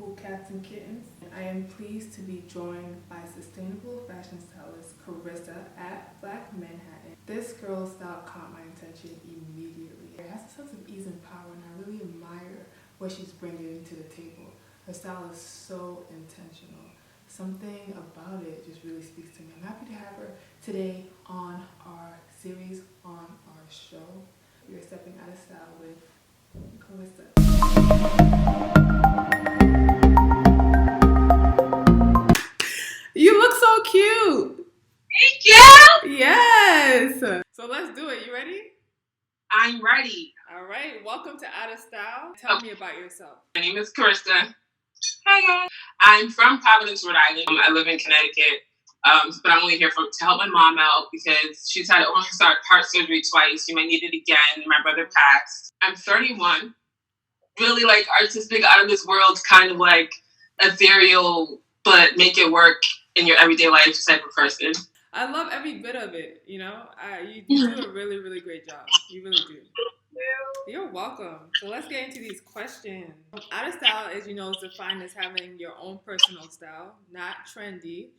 cool cats and kittens. I am pleased to be joined by sustainable fashion stylist Karissa at Black Manhattan. This girl's style caught my attention immediately. It has a sense of ease and power, and I really admire what she's bringing to the table. Her style is so intentional. Something about it just really speaks to me. I'm happy to have her today on our series, on our show. You're stepping out of style with Karissa. You look so cute. Thank you. Yes. So let's do it. You ready? I'm ready. All right. Welcome to Out of Style. Tell me about yourself. My name is Karissa. Hi guys. I'm from Providence, Rhode Island. I live in Connecticut, but I'm only here to help my mom out because she's had heart surgery twice. She might need it again. My brother passed. I'm 31. Really like artistic, out of this world, kind of like ethereal, but make it work in your everyday life type of person. I love every bit of it. You know, you do a really, really great job. You really do. You're welcome. So let's get into these questions. Out of style, as you know, is defined as having your own personal style, not trendy.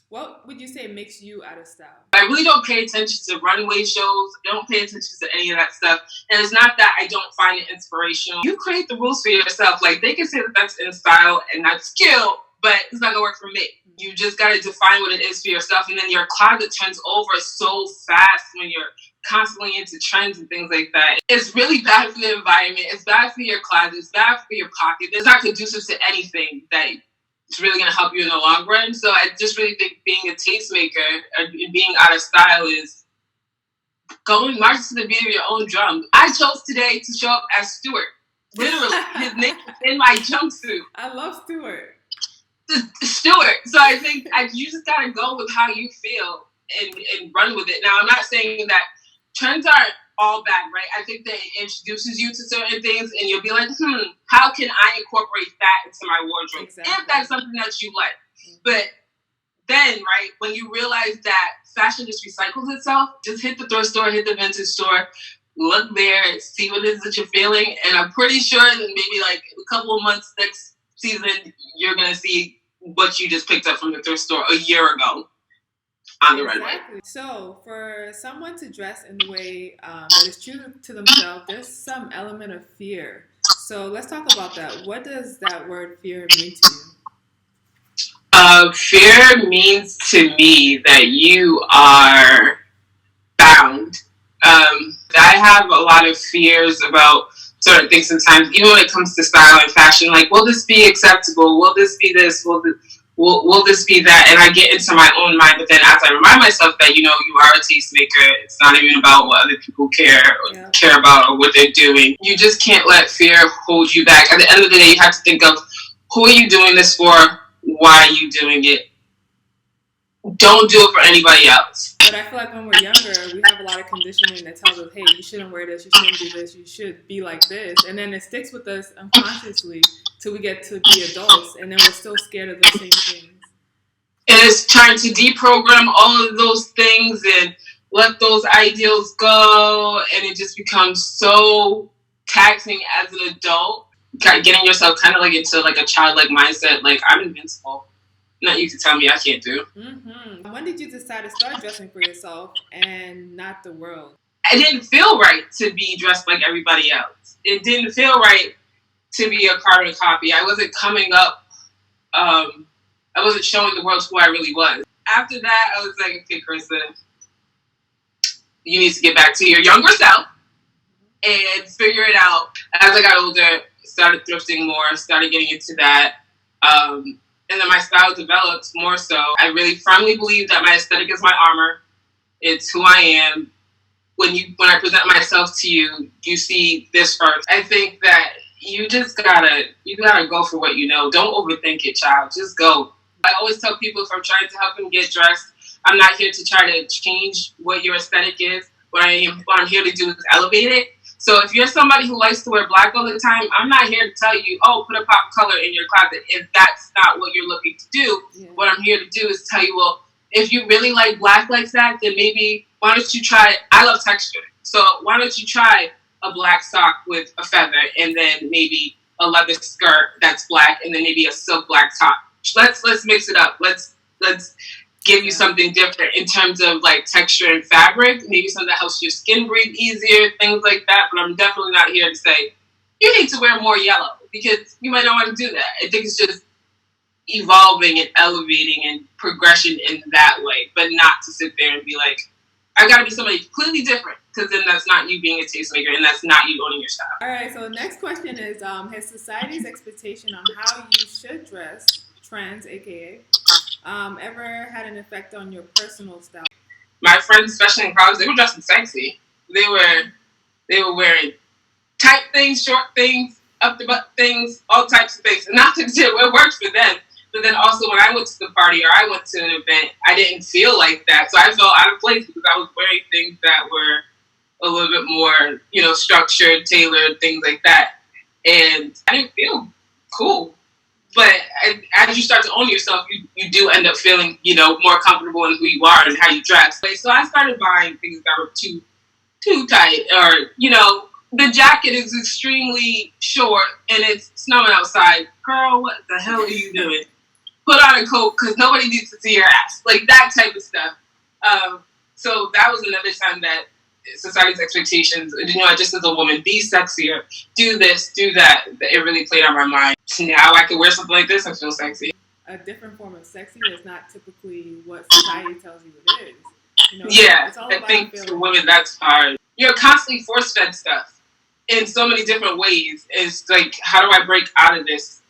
What would you say makes you out of style? I really don't pay attention to runway shows. I don't pay attention to any of that stuff. And it's not that I don't find it inspirational. You create the rules for yourself. Like, they can say that that's in style and that's cute, but it's not going to work for me. You just got to define what it is for yourself. And then your closet turns over so fast when you're constantly into trends and things like that. It's really bad for the environment. It's bad for your closet. It's bad for your pocket. It's not conducive to anything that it's really going to help you in the long run. So I just really think being a tastemaker or being out of style is going march to the beat of your own drum. I chose today to show up as Stuart. Literally, his name is in my jumpsuit. I love Stuart. Stuart. So I think you just got to go with how you feel and run with it. Now, I'm not saying that trends aren't all bad, right? I think that it introduces you to certain things and you'll be like, how can I incorporate that into my wardrobe? Exactly. If that's something that you like. But then, right, when you realize that fashion just recycles itself, just hit the thrift store, hit the vintage store, look there, see what it is that you're feeling. And I'm pretty sure that maybe like a couple of months next season, you're going to see what you just picked up from the thrift store a year ago. On the runway. So for someone to dress in the way that is true to themselves, there's some element of fear. So let's talk about that. What does that word fear mean to you? Fear means to me that you are bound. I have a lot of fears about certain things sometimes, even when it comes to style and fashion. Like, will this be acceptable? Will this be this? Will this be that? And I get into my own mind, but then as I remind myself that, you are a tastemaker, it's not even about what other people care about or what they're doing. You just can't let fear hold you back. At the end of the day, you have to think of, who are you doing this for? Why are you doing it? Don't do it for anybody else. But I feel like when we're younger, we have a lot of conditioning that tells us, hey, you shouldn't wear this, you shouldn't do this, you should be like this. And then it sticks with us unconsciously till we get to be adults, and then we're still scared of the same things. And it's trying to deprogram all of those things and let those ideals go, and it just becomes so taxing as an adult. Getting yourself kind of like into like a childlike mindset, like, I'm invincible. Nothing you can tell me I can't do. Mm-hmm. When did you decide to start dressing for yourself and not the world? It didn't feel right to be dressed like everybody else. It didn't feel right to be a carbon copy. I wasn't coming up. I wasn't showing the world who I really was. After that, I was like, okay, Karissa, you need to get back to your younger self and figure it out. As I got older, started thrifting more, started getting into that. And then my style developed more so. I really firmly believe that my aesthetic is my armor. It's who I am. When I present myself to you, you see this first. I think that you just gotta go for what you know. Don't overthink it, child. Just go. I always tell people, if I'm trying to help them get dressed, I'm not here to try to change what your aesthetic is. What I'm here to do is elevate it. So if you're somebody who likes to wear black all the time, I'm not here to tell you, oh, put a pop color in your closet. If that's not what you're looking to do, What I'm here to do is tell you, well, if you really like black like that, then maybe why don't you try, I love texture. So why don't you try a black sock with a feather and then maybe a leather skirt that's black, and then maybe a silk black top. Let's mix it up. Let's give you something different in terms of like texture and fabric. Maybe something that helps your skin breathe easier, things like that. But I'm definitely not here to say you need to wear more yellow, because you might not want to do that. I think it's just evolving and elevating and progression in that way, but not to sit there and be like, I gotta be somebody completely different, because then that's not you being a tastemaker, and that's not you owning your style. All right, so the next question is, has society's expectation on how you should dress, trends, aka, ever had an effect on your personal style? My friends, especially in college, they were dressing sexy. They were wearing tight things, short things, up the butt things, all types of things. And not to say it worked for them, but then also when I went to the party or I went to an event, I didn't feel like that. So I felt out of place because I was wearing things that were a little bit more, structured, tailored, things like that. And I didn't feel cool. But as you start to own yourself, you do end up feeling, more comfortable in who you are and how you dress. So I started buying things that were too tight, or, the jacket is extremely short and it's snowing outside. Girl, what the hell are you doing? Put on a coat because nobody needs to see your ass. Like that type of stuff. So that was another time that society's expectations, just as a woman, be sexier, do this, do that. It really played on my mind. Now I can wear something like this and feel sexy. A different form of sexy is not typically what society tells you it is. It's all I about think feeling. for women that's hard. You're constantly force-fed stuff in so many different ways. It's like, how do I break out of this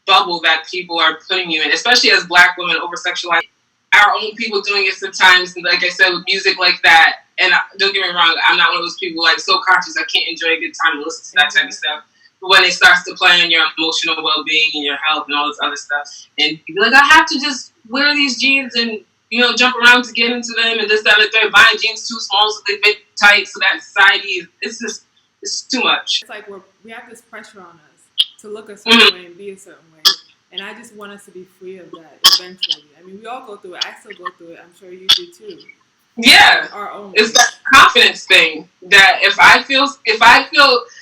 bubble that people are putting you in, especially as Black women, over-sexualized. Our own people doing it sometimes, like I said, with music like that. And don't get me wrong, I'm not one of those people like so conscious I can't enjoy a good time and listen to that type of stuff. But when it starts to play on your emotional well-being and your health and all this other stuff, and you be like, I have to just wear these jeans and jump around to get into them and this, that, and they're buying jeans too small so they fit tight, so that society it's too much. It's like we have this pressure on us to look a certain way and be a certain way. And I just want us to be free of that eventually. I mean, we all go through it. I still go through it. I'm sure you do too. Yeah. Our own it's that confidence thing that if I feel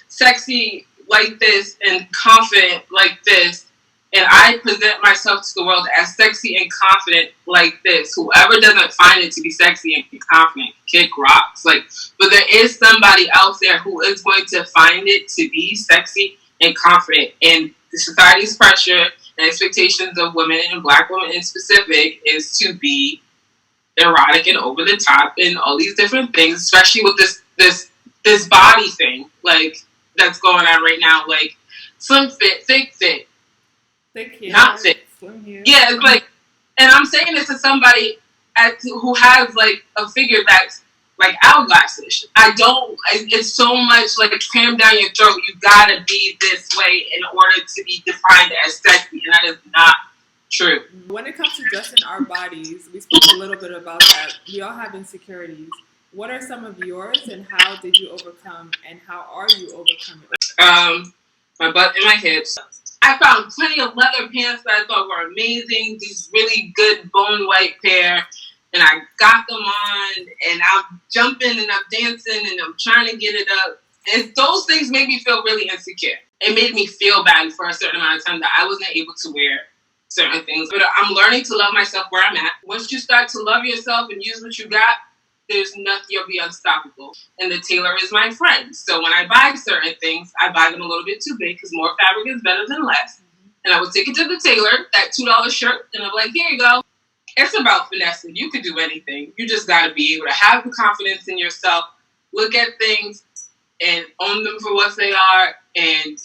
sexy like this and confident like this, and I present myself to the world as sexy and confident like this, whoever doesn't find it to be sexy and confident, kick rocks. But there is somebody out there who is going to find it to be sexy and confident. And the society's pressure and expectations of women and Black women in specific is to be erotic and over the top and all these different things, especially with this body thing that's going on right now, slim fit, thick fit. Thick hair, not thick. Slim hair. Yeah, it's and I'm saying this to somebody who has a figure that's hourglass-ish. It's so much crammed down your throat. You gotta be this way in order to be defined as sexy, and that is not true. When it comes to dressing our bodies, we spoke a little bit about that. We all have insecurities. What are some of yours, and how did you overcome, and how are you overcoming it? My butt and my hips. I found plenty of leather pants that I thought were amazing. These really good bone white pair. And I got them on, and I'm jumping, and I'm dancing, and I'm trying to get it up. And those things made me feel really insecure. It made me feel bad for a certain amount of time that I wasn't able to wear certain things. But I'm learning to love myself where I'm at. Once you start to love yourself and use what you got, there's nothing, you'll be unstoppable. And the tailor is my friend. So when I buy certain things, I buy them a little bit too big because more fabric is better than less. And I would take it to the tailor, that $2 shirt, and I'm like, here you go. It's about finessing. You could do anything. You just got to be able to have the confidence in yourself, look at things, and own them for what they are. And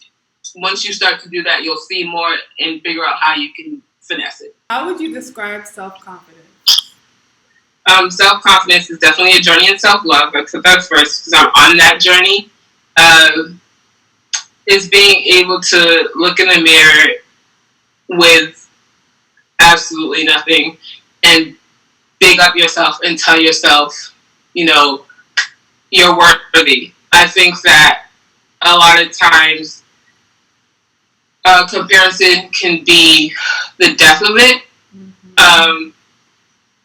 once you start to do that, you'll see more and figure out how you can finesse it. How would you describe self-confidence? Self-confidence is definitely a journey in self-love. So that's first, because I'm on that journey. Is being able to look in the mirror with absolutely nothing and big up yourself and tell yourself, you're worthy. I think that a lot of times comparison can be the death of it.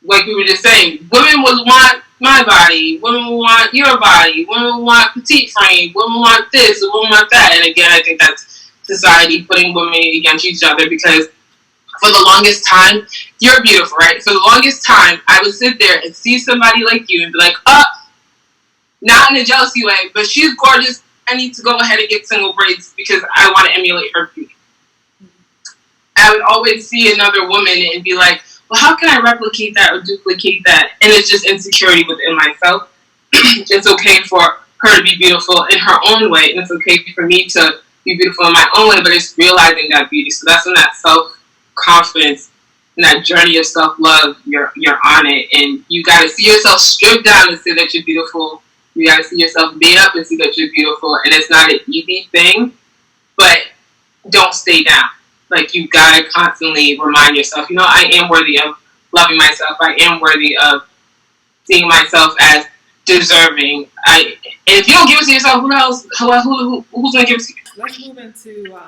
Like we were just saying, women would want my body, women would want your body, women would want petite frame, women want this, women want that. And again, I think that's society putting women against each other, because for the longest time, you're beautiful, right? For the longest time, I would sit there and see somebody like you and be like, not in a jealousy way, but she's gorgeous. I need to go ahead and get single braids because I want to emulate her beauty. I would always see another woman and be like, well, how can I replicate that or duplicate that? And it's just insecurity within myself. It's okay for her to be beautiful in her own way, and it's okay for me to be beautiful in my own way, but it's realizing that beauty. So that's when that self-confidence and that journey of self-love, you're on it. And you got to see yourself stripped down and say that you're beautiful. You got to see yourself made up and see that you're beautiful. And it's not an easy thing, but don't stay down. Like, you got to constantly remind yourself, I am worthy of loving myself. I am worthy of seeing myself as deserving. And if you don't give it to yourself, who else? Who's going to give it to you? Let's move into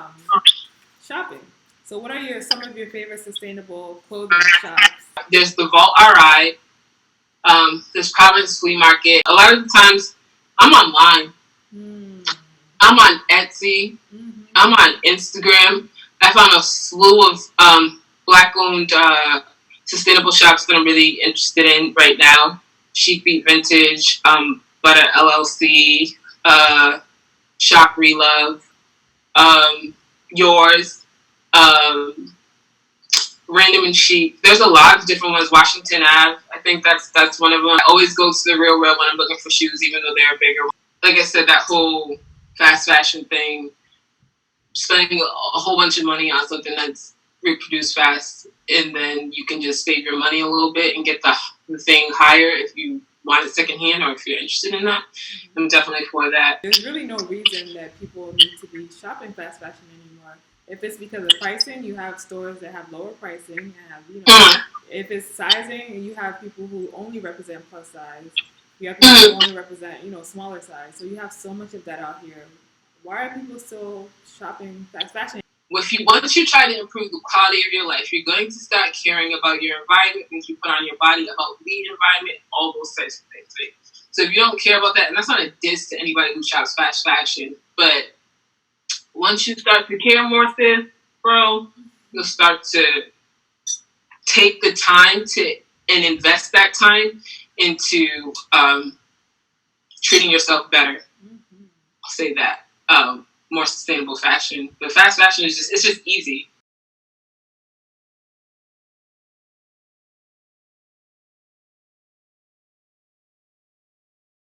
shopping. So what are some of your favorite sustainable clothing shops? There's the Vault RI. There's Providence Flea Market. A lot of the times, I'm online. I'm on Etsy. I'm on Instagram. I found a slew of Black-owned sustainable shops that I'm really interested in right now. Chic Beat Vintage, Butter LLC, Shop Relove, Yours, Random and Chic. There's a lot of different ones. Washington Ave, I think that's one of them. I always go to the Real when I'm looking for shoes, even though they're bigger. Like I said, that whole fast fashion thing, spending a whole bunch of money on something that's reproduced fast, and then you can just save your money a little bit and get the thing higher if you want it secondhand or if you're interested in that. I'm definitely for that. There's really no reason that people need to be shopping fast fashion anymore. If it's because of pricing, you have stores that have lower pricing. And have, if it's sizing, you have people who only represent plus size. You have people who only represent, smaller size. So you have so much of that out here. Why are people still shopping fast fashion? Once you try to improve the quality of your life, you're going to start caring about your environment, things you put on your body, about the environment, all those types of things. Right? So if you don't care about that, and that's not a diss to anybody who shops fast fashion, but once you start to care more, sis, bro, you'll start to take the time and invest that time into treating yourself better. I'll say that. More sustainable fashion. But fast fashion it's just easy.